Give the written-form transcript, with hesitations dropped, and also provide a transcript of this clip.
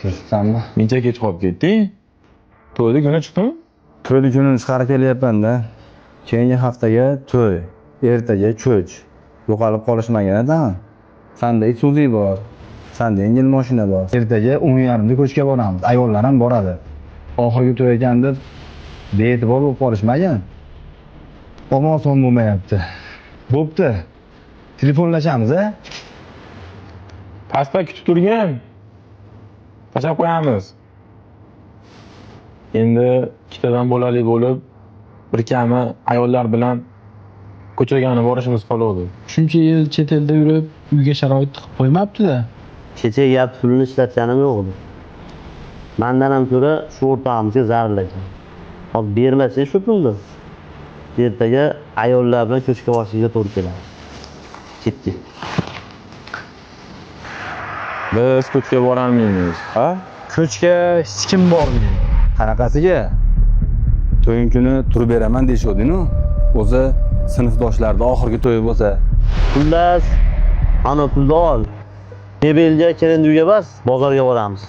turibsanmi? Mencha kech qolib ketding. To'yda kuni chiqdimi? To'yli kunini chiqarib kelyapman-da. Keyingi haftaga to'y, ertaga cho'ch. Yo'qolib qolishmagan-da. Sanda Isuzu bor. Sanda yengil mashina bor. Ertaga 10:30da ko'chga boramiz. Ayollar ham boradi. Oxirgi to'y ekan deb bee'tibor bo'lib qolishmagan. Oson bo'lmayapti. Bo'pti. Telefonlashamiz-a? Pastda kutib turgan. Tashab qo'yamiz. Endi ikkitadan bolali bo'lib, bir kami ayollar bilan ko'chaga borishimiz qoladi. Shuncha yil chet elda yurib, uyga sharoit qilib qo'ymabdi-da. Kecha gap pulni ishlatganim yo'q edi. Mendan ham ko'ra shu o'rtog'imizga zararlagan. Hop bermasa shu pulni. Ertaga ayollar bilan ko'chga borishga to'g'ri keladi. Ketdi. Biz ko'chga bora olmaymiz, ha? Ko'chga hech kim bormaydi. Qanaqasiga? To'ying kuni turib beraman deyishdi-ku. O'zi sinfdoshlarda oxirgi to'y bo'lsa, Xullas, ana pulni ol. Mebelga kelin uyga bas, bozorga boramiz.